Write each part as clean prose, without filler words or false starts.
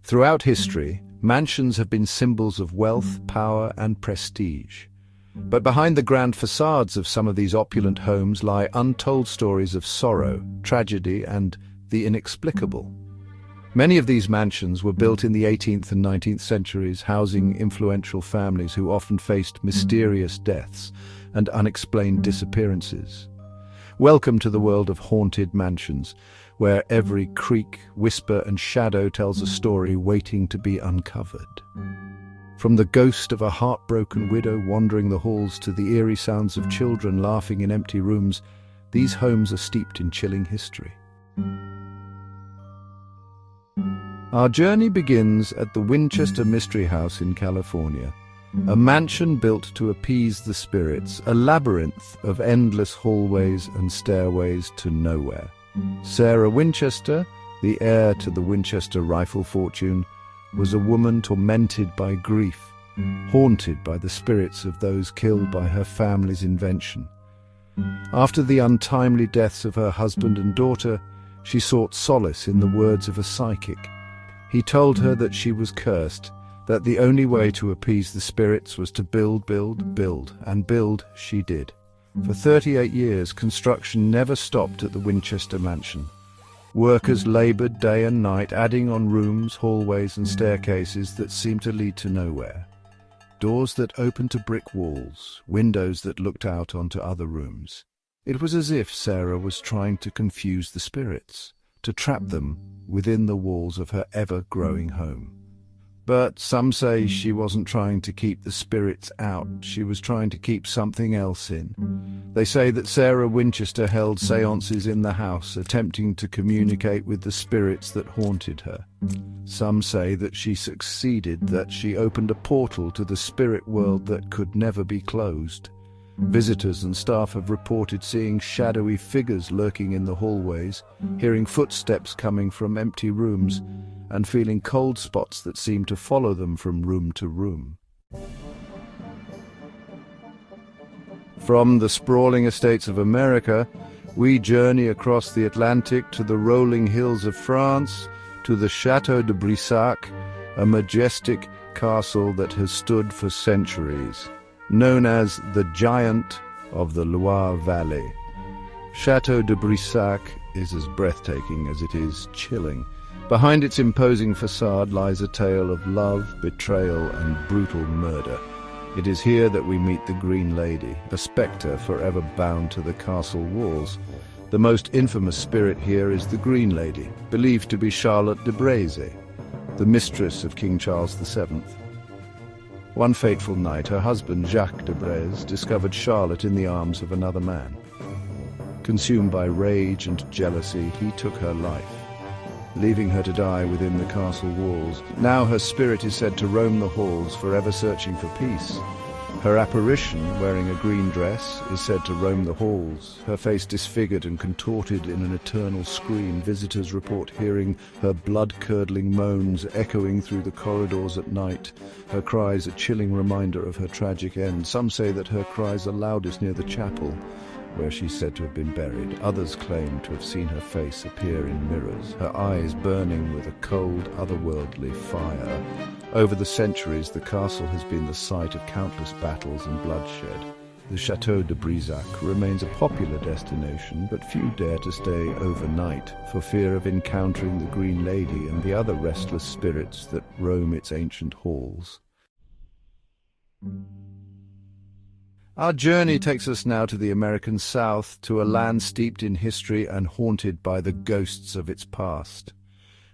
Throughout history, mansions have been symbols of wealth, power, and prestige. But behind the grand facades of some of these opulent homes lie untold stories of sorrow, tragedy, and the inexplicable. Many of these mansions were built in the 18th and 19th centuries, housing influential families who often faced mysterious deaths and unexplained disappearances. Welcome to the world of haunted mansions, where every creak, whisper, and shadow tells a story waiting to be uncovered. From the ghost of a heartbroken widow wandering the halls to the eerie sounds of children laughing in empty rooms, these homes are steeped in chilling history. Our journey begins at the Winchester Mystery House in California, a mansion built to appease the spirits, a labyrinth of endless hallways and stairways to nowhere. Sarah Winchester, the heir to the Winchester rifle fortune, was a woman tormented by grief, haunted by the spirits of those killed by her family's invention. After the untimely deaths of her husband and daughter, she sought solace in the words of a psychic. He told her that she was cursed, that the only way to appease the spirits was to build, and build she did. For 38 years, construction never stopped at the Winchester mansion. Workers labored day and night, adding on rooms, hallways, and staircases that seemed to lead to nowhere. Doors that opened to brick walls, windows that looked out onto other rooms. It was as if Sarah was trying to confuse the spirits, to trap them within the walls of her ever-growing home. But some say she wasn't trying to keep the spirits out, she was trying to keep something else in. They say that Sarah Winchester held seances in the house, attempting to communicate with the spirits that haunted her. Some say that she succeeded, that she opened a portal to the spirit world that could never be closed. Visitors and staff have reported seeing shadowy figures lurking in the hallways, hearing footsteps coming from empty rooms, and feeling cold spots that seem to follow them from room to room. From the sprawling estates of America, we journey across the Atlantic to the rolling hills of France, to the Château de Brissac, a majestic castle that has stood for centuries, known as the Giant of the Loire Valley. Château de Brissac is as breathtaking as it is chilling. Behind its imposing facade lies a tale of love, betrayal, and brutal murder. It is here that we meet the Green Lady, a spectre forever bound to the castle walls. The most infamous spirit here is the Green Lady, believed to be Charlotte de Brissac, the mistress of King Charles VII. One fateful night, her husband Jacques de Brissac discovered Charlotte in the arms of another man. Consumed by rage and jealousy, he took her life, leaving her to die within the castle walls. Now her spirit is said to roam the halls, forever searching for peace. Her apparition, wearing a green dress, is said to roam the halls, her face disfigured and contorted in an eternal scream. Visitors report hearing her blood-curdling moans echoing through the corridors at night, her cries a chilling reminder of her tragic end. Some say that her cries are loudest near the chapel, where she's said to have been buried. Others claim to have seen her face appear in mirrors, her eyes burning with a cold, otherworldly fire. Over the centuries, the castle has been the site of countless battles and bloodshed. The Château de Brissac remains a popular destination, but few dare to stay overnight for fear of encountering the Green Lady and the other restless spirits that roam its ancient halls. Our journey takes us now to the American South, to a land steeped in history and haunted by the ghosts of its past.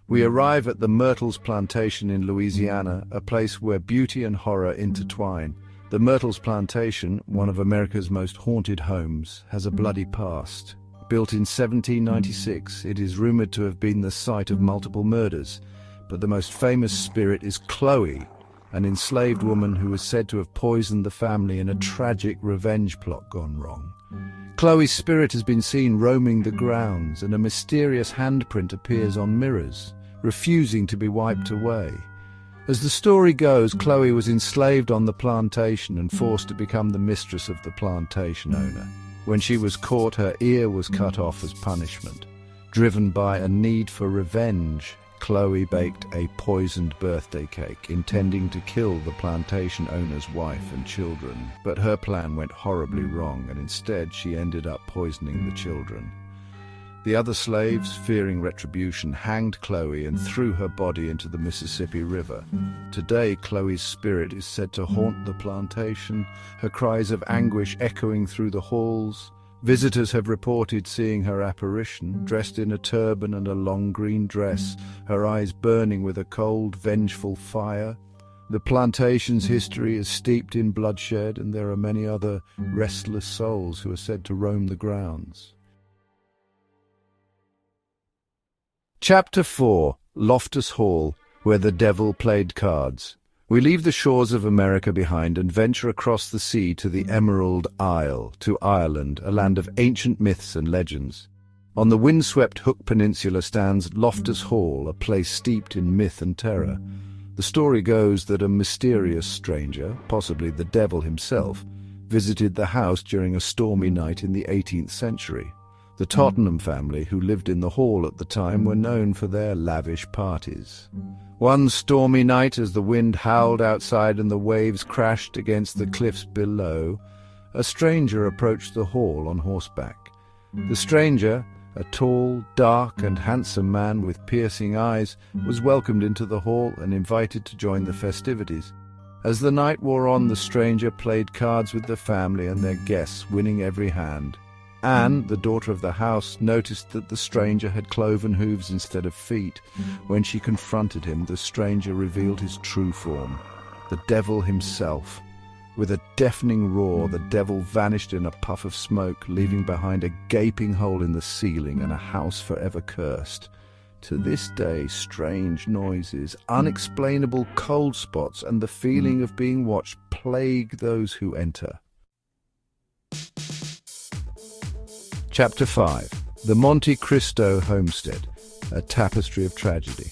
We arrive at the Myrtles Plantation in Louisiana, a place where beauty and horror intertwine. The Myrtles Plantation, one of America's most haunted homes, has a bloody past. Built in 1796, it is rumored to have been the site of multiple murders, but the most famous spirit is Chloe, an enslaved woman who is said to have poisoned the family in a tragic revenge plot gone wrong. Chloe's spirit has been seen roaming the grounds, and a mysterious handprint appears on mirrors, refusing to be wiped away. As the story goes, Chloe was enslaved on the plantation and forced to become the mistress of the plantation owner. When she was caught, her ear was cut off as punishment. Driven by a need for revenge, Chloe baked a poisoned birthday cake, intending to kill the plantation owner's wife and children. But her plan went horribly wrong, and instead she ended up poisoning the children. The other slaves, fearing retribution, hanged Chloe and threw her body into the Mississippi River. Today, Chloe's spirit is said to haunt the plantation, her cries of anguish echoing through the halls. Visitors have reported seeing her apparition, dressed in a turban and a long green dress, her eyes burning with a cold, vengeful fire. The plantation's history is steeped in bloodshed, and there are many other restless souls who are said to roam the grounds. Chapter 4. Loftus Hall, where the devil played cards. We leave the shores of America behind and venture across the sea to the Emerald Isle, to Ireland, a land of ancient myths and legends. On the windswept Hook Peninsula stands Loftus Hall, a place steeped in myth and terror. The story goes that a mysterious stranger, possibly the devil himself, visited the house during a stormy night in the 18th century. The Tottenham family, who lived in the hall at the time, were known for their lavish parties. One stormy night, as the wind howled outside and the waves crashed against the cliffs below, a stranger approached the hall on horseback. The stranger, a tall, dark and handsome man with piercing eyes, was welcomed into the hall and invited to join the festivities. As the night wore on, the stranger played cards with the family and their guests, winning every hand. Anne, the daughter of the house, noticed that the stranger had cloven hooves instead of feet. When she confronted him, the stranger revealed his true form, the devil himself. With a deafening roar, the devil vanished in a puff of smoke, leaving behind a gaping hole in the ceiling and a house forever cursed. To this day, strange noises, unexplainable cold spots, and the feeling of being watched plague those who enter. Chapter 5. The Monte Cristo Homestead, a tapestry of tragedy.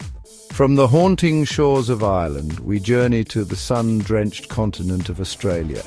From the haunting shores of Ireland, we journey to the sun-drenched continent of Australia,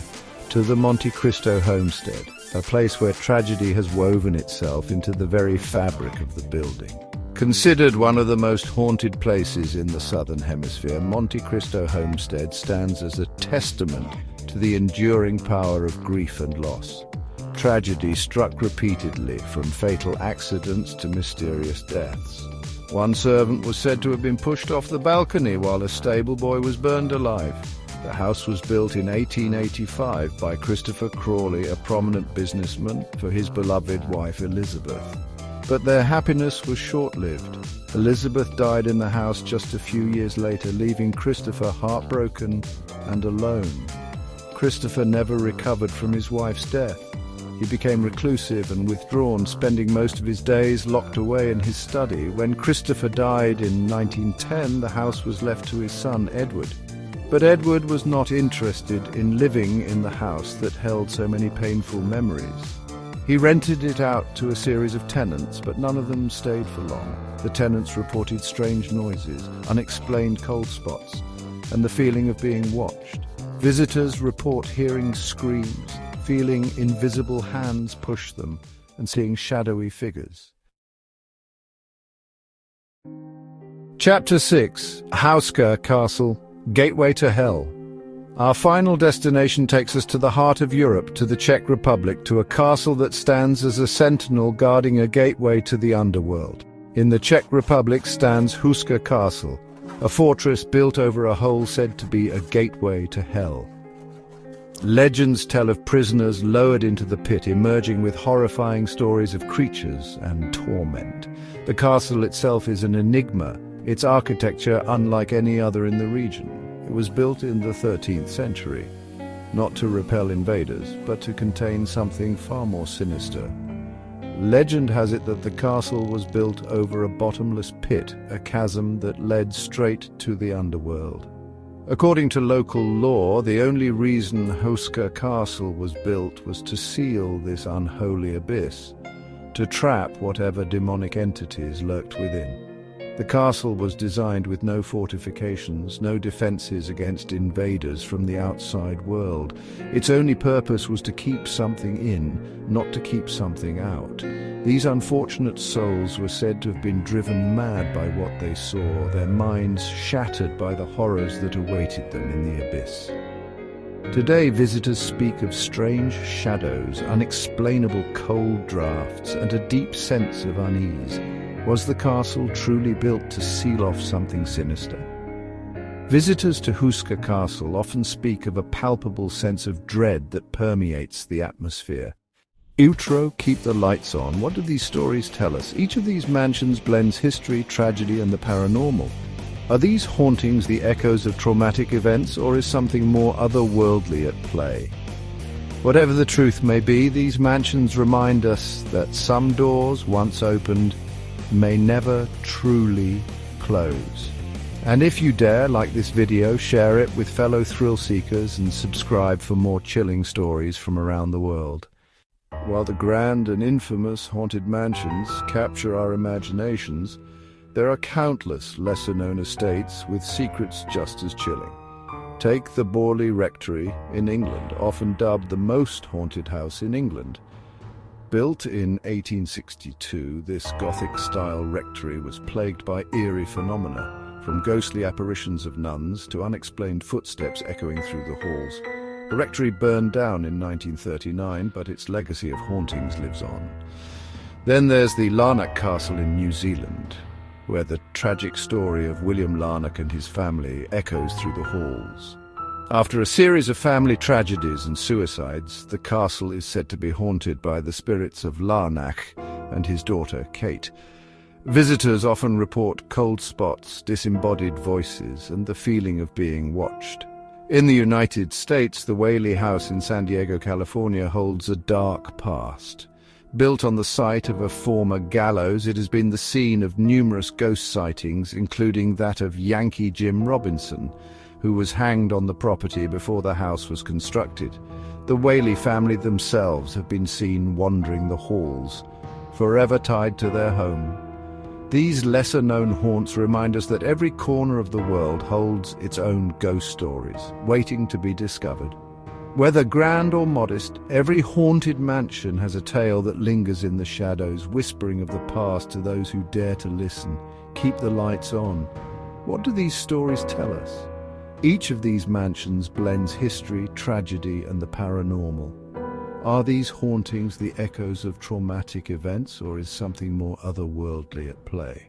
to the Monte Cristo Homestead, a place where tragedy has woven itself into the very fabric of the building. Considered one of the most haunted places in the Southern Hemisphere, Monte Cristo Homestead stands as a testament to the enduring power of grief and loss. Tragedy struck repeatedly, from fatal accidents to mysterious deaths. One servant was said to have been pushed off the balcony while a stable boy was burned alive. The house was built in 1885 by Christopher Crawley, a prominent businessman, for his beloved wife Elizabeth. But their happiness was short-lived. Elizabeth died in the house just a few years later, leaving Christopher heartbroken and alone. Christopher never recovered from his wife's death. He became reclusive and withdrawn, spending most of his days locked away in his study. When Christopher died in 1910, the house was left to his son, Edward. But Edward was not interested in living in the house that held so many painful memories. He rented it out to a series of tenants, but none of them stayed for long. The tenants reported strange noises, unexplained cold spots, and the feeling of being watched. Visitors report hearing screams, feeling invisible hands push them, and seeing shadowy figures. Chapter 6. Hauska Castle, Gateway to Hell. Our final destination takes us to the heart of Europe, to the Czech Republic, to a castle that stands as a sentinel guarding a gateway to the underworld. In the Czech Republic stands Hauska Castle, a fortress built over a hole said to be a gateway to hell. Legends tell of prisoners lowered into the pit, emerging with horrifying stories of creatures and torment. The castle itself is an enigma, its architecture unlike any other in the region. It was built in the 13th century, not to repel invaders, but to contain something far more sinister. Legend has it that the castle was built over a bottomless pit, a chasm that led straight to the underworld. According to local law, the only reason Hauska Castle was built was to seal this unholy abyss, to trap whatever demonic entities lurked within. The castle was designed with no fortifications, no defenses against invaders from the outside world. Its only purpose was to keep something in, not to keep something out. These unfortunate souls were said to have been driven mad by what they saw, their minds shattered by the horrors that awaited them in the abyss. Today, visitors speak of strange shadows, unexplainable cold drafts, and a deep sense of unease. Was the castle truly built to seal off something sinister? Visitors to Huska Castle often speak of a palpable sense of dread that permeates the atmosphere. Outro, keep the lights on. What do these stories tell us? Each of these mansions blends history, tragedy, and the paranormal. Are these hauntings the echoes of traumatic events, or is something more otherworldly at play? Whatever the truth may be, these mansions remind us that some doors, once opened, may never truly close. And if you dare, like this video, share it with fellow thrill seekers and subscribe for more chilling stories from around the world. While the grand and infamous haunted mansions capture our imaginations, there are countless lesser-known estates with secrets just as chilling. Take the Borley Rectory in England, often dubbed the most haunted house in England. Built in 1862, this Gothic-style rectory was plagued by eerie phenomena, from ghostly apparitions of nuns to unexplained footsteps echoing through the halls. The rectory burned down in 1939, but its legacy of hauntings lives on. Then there's the Larnac Castle in New Zealand, where the tragic story of William Larnac and his family echoes through the halls. After a series of family tragedies and suicides, the castle is said to be haunted by the spirits of Larnac and his daughter, Kate. Visitors often report cold spots, disembodied voices, and the feeling of being watched. In the United States, the Whaley House in San Diego, California holds a dark past. Built on the site of a former gallows, it has been the scene of numerous ghost sightings, including that of Yankee Jim Robinson, who was hanged on the property before the house was constructed. The Whaley family themselves have been seen wandering the halls, forever tied to their home. These lesser-known haunts remind us that every corner of the world holds its own ghost stories, waiting to be discovered. Whether grand or modest, every haunted mansion has a tale that lingers in the shadows, whispering of the past to those who dare to listen. Keep the lights on. What do these stories tell us? Each of these mansions blends history, tragedy, and the paranormal. Are these hauntings the echoes of traumatic events, or is something more otherworldly at play?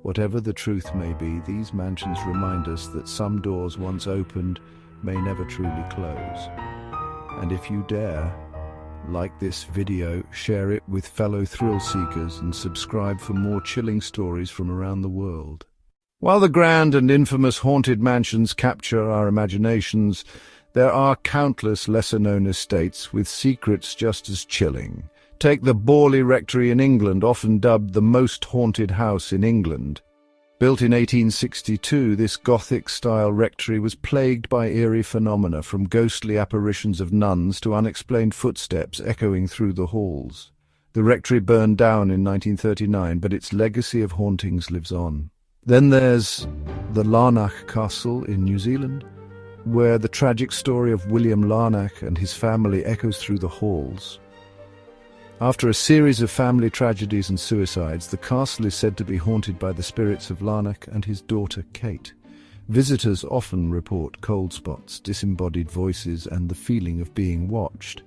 Whatever the truth may be, these mansions remind us that some doors once opened may never truly close. And if you dare, like this video, share it with fellow thrill seekers and subscribe for more chilling stories from around the world. While the grand and infamous haunted mansions capture our imaginations, there are countless lesser-known estates with secrets just as chilling. Take the Borley Rectory in England, often dubbed the most haunted house in England. Built in 1862, this Gothic-style rectory was plagued by eerie phenomena, from ghostly apparitions of nuns to unexplained footsteps echoing through the halls. The rectory burned down in 1939, but its legacy of hauntings lives on. Then there's the Larnac Castle in New Zealand, where the tragic story of William Larnac and his family echoes through the halls. After a series of family tragedies and suicides, the castle is said to be haunted by the spirits of Larnac and his daughter Kate. Visitors often report cold spots, disembodied voices, and the feeling of being watched.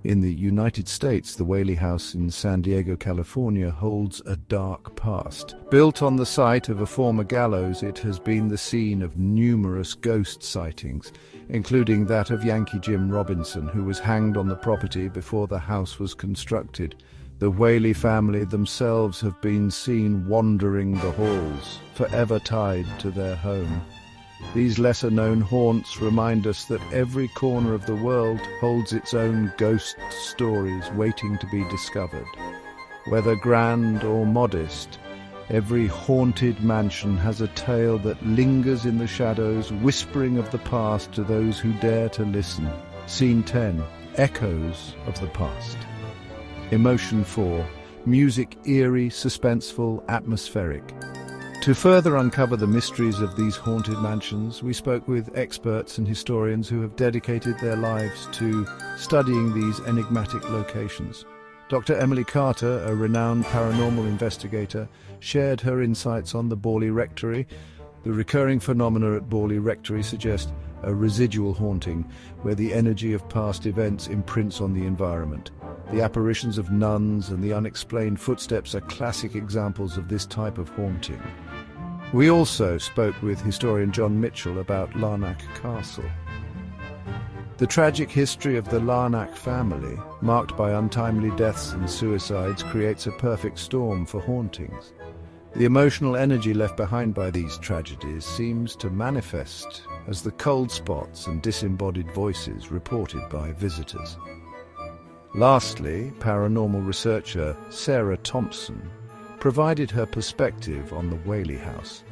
In the United States, the Whaley House in San Diego, California holds a dark past. Built on the site of a former gallows, it has been the scene of numerous ghost sightings, including that of Yankee Jim Robinson, who was hanged on the property before the house was constructed. The Whaley family themselves have been seen wandering the halls, forever tied to their home. These lesser-known haunts remind us that every corner of the world holds its own ghost stories waiting to be discovered. Whether grand or modest, every haunted mansion has a tale that lingers in the shadows, whispering of the past to those who dare to listen. Scene 10. Echoes of the Past. Emotion 4. Music eerie, suspenseful, atmospheric. To further uncover the mysteries of these haunted mansions, we spoke with experts and historians who have dedicated their lives to studying these enigmatic locations. Dr. Emily Carter, a renowned paranormal investigator, shared her insights on the Borley Rectory. The recurring phenomena at Borley Rectory suggest a residual haunting, where the energy of past events imprints on the environment. The apparitions of nuns and the unexplained footsteps are classic examples of this type of haunting. We also spoke with historian John Mitchell about Larnac Castle. The tragic history of the Larnac family, marked by untimely deaths and suicides, creates a perfect storm for hauntings. The emotional energy left behind by these tragedies seems to manifest as the cold spots and disembodied voices reported by visitors. Lastly, paranormal researcher Sarah Thompson provided her perspective on the Whaley House.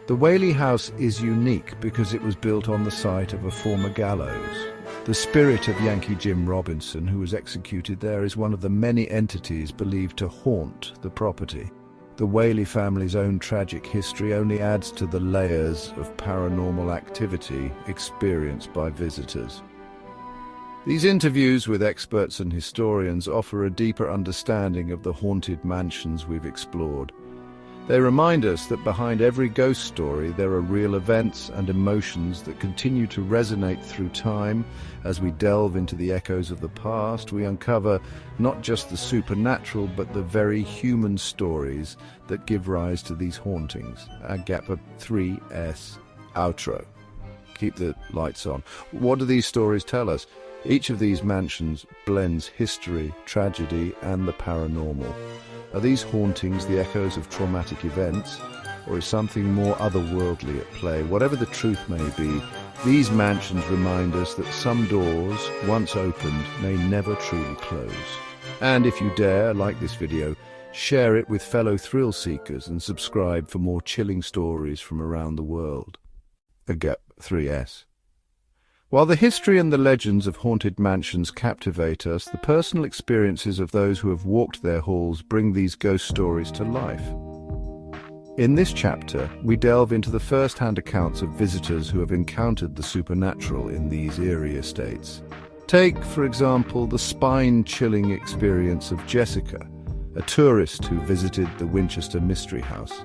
The Whaley House is unique because it was built on the site of a former gallows. The spirit of Yankee Jim Robinson, who was executed there, is one of the many entities believed to haunt the property. The Whaley family's own tragic history only adds to the layers of paranormal activity experienced by visitors. These interviews with experts and historians offer a deeper understanding of the haunted mansions we've explored. They remind us that behind every ghost story there are real events and emotions that continue to resonate through time. As we delve into the echoes of the past, we uncover not just the supernatural but the very human stories that give rise to these hauntings. Agapa 3S outro. Keep the lights on. What do these stories tell us? Each of these mansions blends history, tragedy, and the paranormal. Are these hauntings the echoes of traumatic events, or is something more otherworldly at play? Whatever the truth may be, these mansions remind us that some doors, once opened, may never truly close. And if you dare, like this video, share it with fellow thrill seekers and subscribe for more chilling stories from around the world. Agap 3S. While the history and the legends of haunted mansions captivate us, the personal experiences of those who have walked their halls bring these ghost stories to life. In this chapter, we delve into the first-hand accounts of visitors who have encountered the supernatural in these eerie estates. Take, for example, the spine-chilling experience of Jessica, a tourist who visited the Winchester Mystery House.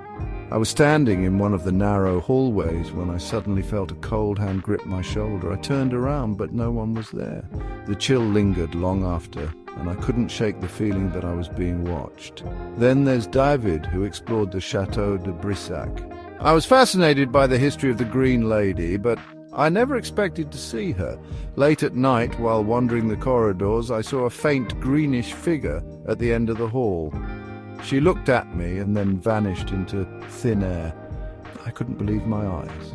I was standing in one of the narrow hallways when I suddenly felt a cold hand grip my shoulder. I turned around, but no one was there. The chill lingered long after, and I couldn't shake the feeling that I was being watched. Then there's David, who explored the Château de Brissac. I was fascinated by the history of the Green Lady, but I never expected to see her. Late at night, while wandering the corridors, I saw a faint greenish figure at the end of the hall. She looked at me and then vanished into thin air. I couldn't believe my eyes.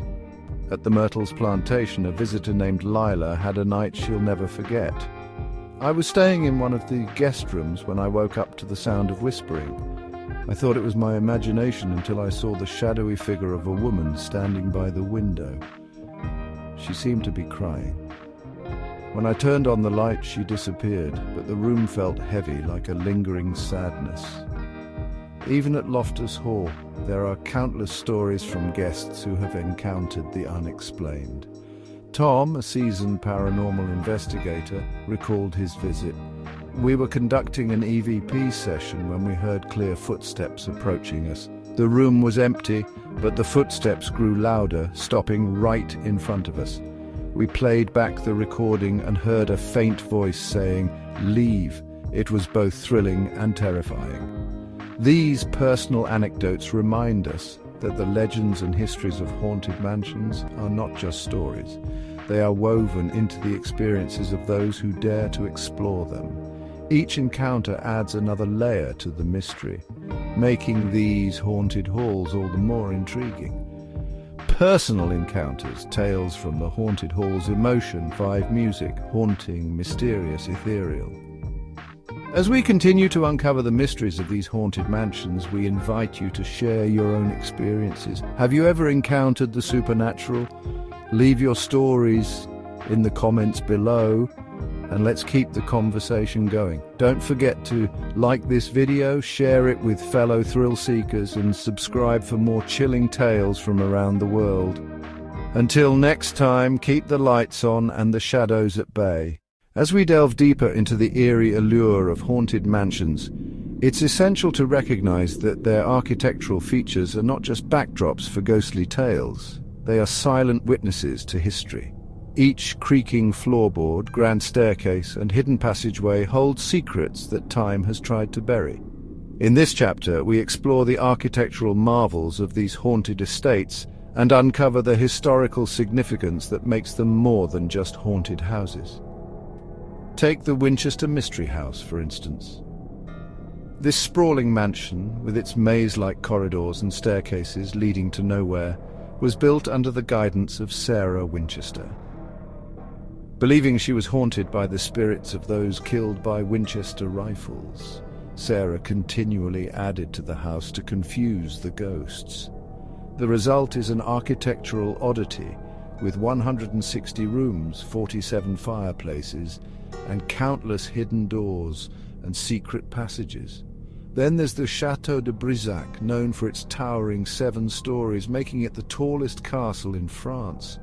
At the Myrtles Plantation, a visitor named Lila had a night she'll never forget. I was staying in one of the guest rooms when I woke up to the sound of whispering. I thought it was my imagination until I saw the shadowy figure of a woman standing by the window. She seemed to be crying. When I turned on the light, she disappeared, but the room felt heavy, like a lingering sadness. Even at Loftus Hall, there are countless stories from guests who have encountered the unexplained. Tom, a seasoned paranormal investigator, recalled his visit. We were conducting an EVP session when we heard clear footsteps approaching us. The room was empty, but the footsteps grew louder, stopping right in front of us. We played back the recording and heard a faint voice saying, "Leave." It was both thrilling and terrifying. These personal anecdotes remind us that the legends and histories of haunted mansions are not just stories. They are woven into the experiences of those who dare to explore them. Each encounter adds another layer to the mystery, making these haunted halls all the more intriguing. Personal encounters, tales from the haunted halls, emotion, vibe, music, haunting, mysterious, ethereal. As we continue to uncover the mysteries of these haunted mansions, we invite you to share your own experiences. Have you ever encountered the supernatural? Leave your stories in the comments below, and let's keep the conversation going. Don't forget to like this video, share it with fellow thrill seekers, and subscribe for more chilling tales from around the world. Until next time, keep the lights on and the shadows at bay. As we delve deeper into the eerie allure of haunted mansions, it's essential to recognize that their architectural features are not just backdrops for ghostly tales. They are silent witnesses to history. Each creaking floorboard, grand staircase, and hidden passageway hold secrets that time has tried to bury. In this chapter, we explore the architectural marvels of these haunted estates and uncover the historical significance that makes them more than just haunted houses. Take the Winchester Mystery House, for instance. This sprawling mansion, with its maze-like corridors and staircases leading to nowhere, was built under the guidance of Sarah Winchester. Believing she was haunted by the spirits of those killed by Winchester rifles, Sarah continually added to the house to confuse the ghosts. The result is an architectural oddity with 160 rooms, 47 fireplaces, and countless hidden doors and secret passages. Then there's the Château de Brissac, known for its towering 7 stories, making it the tallest castle in France.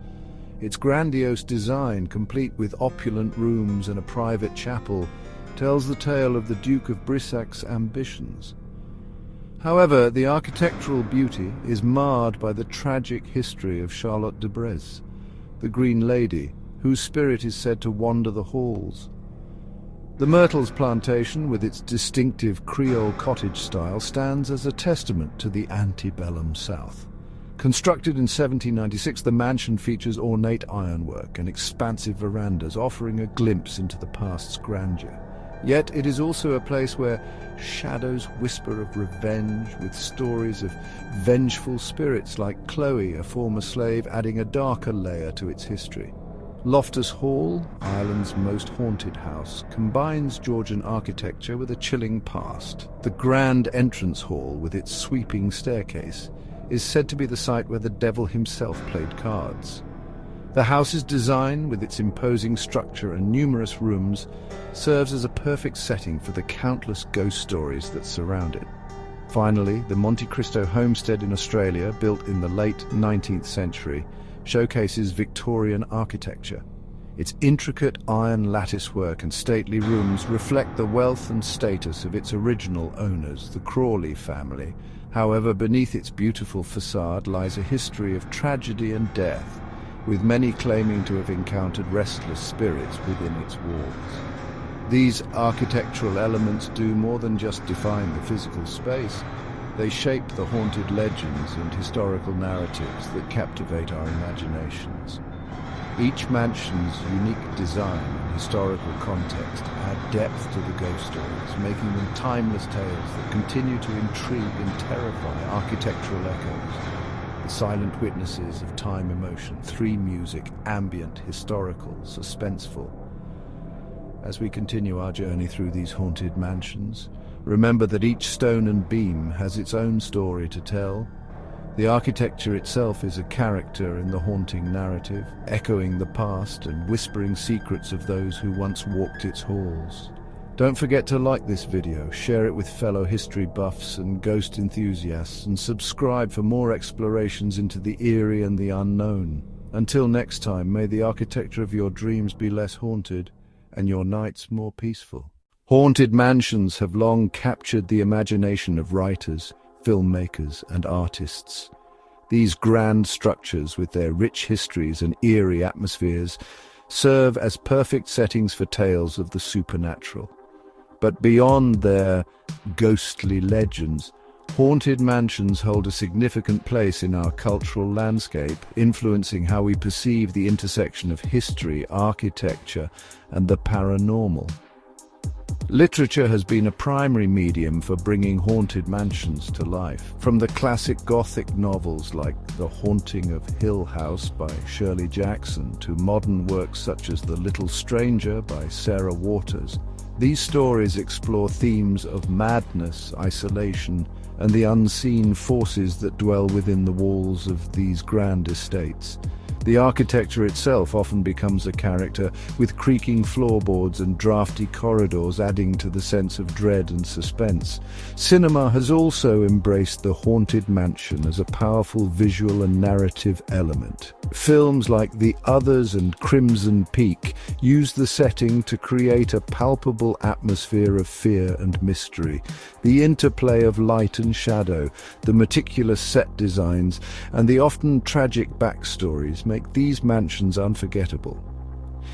Its grandiose design, complete with opulent rooms and a private chapel, tells the tale of the Duke of Brissac's ambitions. However, the architectural beauty is marred by the tragic history of Château de Brissac, the Green Lady, whose spirit is said to wander the halls. The Myrtles Plantation, with its distinctive Creole cottage style, stands as a testament to the antebellum South. Constructed in 1796, the mansion features ornate ironwork and expansive verandas, offering a glimpse into the past's grandeur. Yet it is also a place where shadows whisper of revenge, with stories of vengeful spirits like Chloe, a former slave, adding a darker layer to its history. Loftus Hall, Ireland's most haunted house, combines Georgian architecture with a chilling past. The grand entrance hall, with its sweeping staircase, is said to be the site where the devil himself played cards. The house's design, with its imposing structure and numerous rooms, serves as a perfect setting for the countless ghost stories that surround it. Finally, the Monte Cristo homestead in Australia, built in the late 19th century, showcases Victorian architecture. Its intricate iron latticework and stately rooms reflect the wealth and status of its original owners, the Crawley family. However, beneath its beautiful facade lies a history of tragedy and death, with many claiming to have encountered restless spirits within its walls. These architectural elements do more than just define the physical space. They shape the haunted legends and historical narratives that captivate our imaginations. Each mansion's unique design and historical context add depth to the ghost stories, making them timeless tales that continue to intrigue and terrify. Architectural echoes, the silent witnesses of time emotion, music, ambient, historical, suspenseful. As we continue our journey through these haunted mansions, remember that each stone and beam has its own story to tell. The architecture itself is a character in the haunting narrative, echoing the past and whispering secrets of those who once walked its halls. Don't forget to like this video, share it with fellow history buffs and ghost enthusiasts, and subscribe for more explorations into the eerie and the unknown. Until next time, may the architecture of your dreams be less haunted and your nights more peaceful. Haunted mansions have long captured the imagination of writers, filmmakers, and artists. These grand structures, with their rich histories and eerie atmospheres, serve as perfect settings for tales of the supernatural. But beyond their ghostly legends, haunted mansions hold a significant place in our cultural landscape, influencing how we perceive the intersection of history, architecture, and the paranormal. Literature has been a primary medium for bringing haunted mansions to life. From the classic Gothic novels like The Haunting of Hill House by Shirley Jackson to modern works such as The Little Stranger by Sarah Waters, these stories explore themes of madness, isolation, and the unseen forces that dwell within the walls of these grand estates. The architecture itself often becomes a character, with creaking floorboards and drafty corridors adding to the sense of dread and suspense. Cinema has also embraced the haunted mansion as a powerful visual and narrative element. Films like The Others and Crimson Peak use the setting to create a palpable atmosphere of fear and mystery. The interplay of light and shadow, the meticulous set designs, and the often tragic backstories make these mansions unforgettable.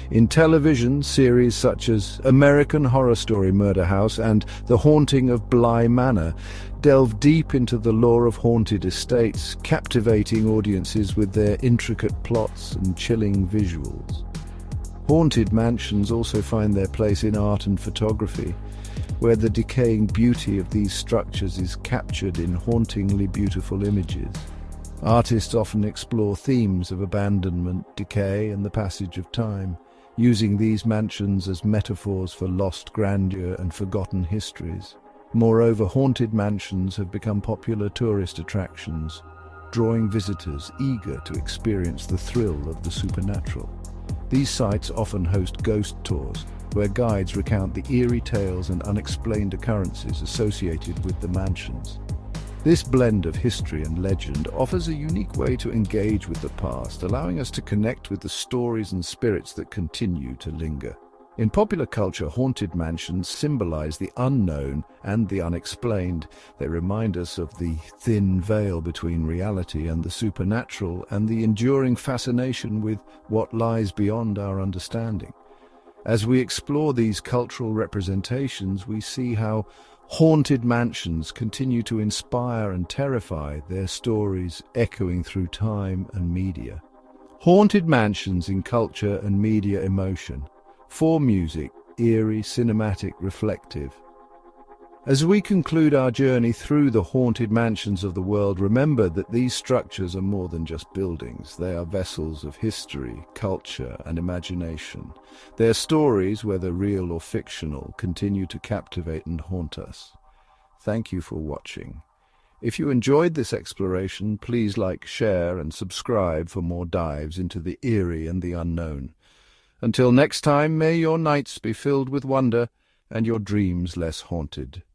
In television, series such as American Horror Story Murder House and The Haunting of Bly Manor delve deep into the lore of haunted estates, captivating audiences with their intricate plots and chilling visuals. Haunted mansions also find their place in art and photography, where the decaying beauty of these structures is captured in hauntingly beautiful images. Artists often explore themes of abandonment, decay, and the passage of time, using these mansions as metaphors for lost grandeur and forgotten histories. Moreover, haunted mansions have become popular tourist attractions, drawing visitors eager to experience the thrill of the supernatural. These sites often host ghost tours, where guides recount the eerie tales and unexplained occurrences associated with the mansions. This blend of history and legend offers a unique way to engage with the past, allowing us to connect with the stories and spirits that continue to linger. In popular culture, haunted mansions symbolize the unknown and the unexplained. They remind us of the thin veil between reality and the supernatural, and the enduring fascination with what lies beyond our understanding. As we explore these cultural representations, we see how haunted mansions continue to inspire and terrify, their stories echoing through time and media. Haunted mansions in culture and media emotion. For music, eerie, cinematic, reflective. As we conclude our journey through the haunted mansions of the world, remember that these structures are more than just buildings. They are vessels of history, culture, and imagination. Their stories, whether real or fictional, continue to captivate and haunt us. Thank you for watching. If you enjoyed this exploration, please like, share, and subscribe for more dives into the eerie and the unknown. Until next time, may your nights be filled with wonder and your dreams less haunted.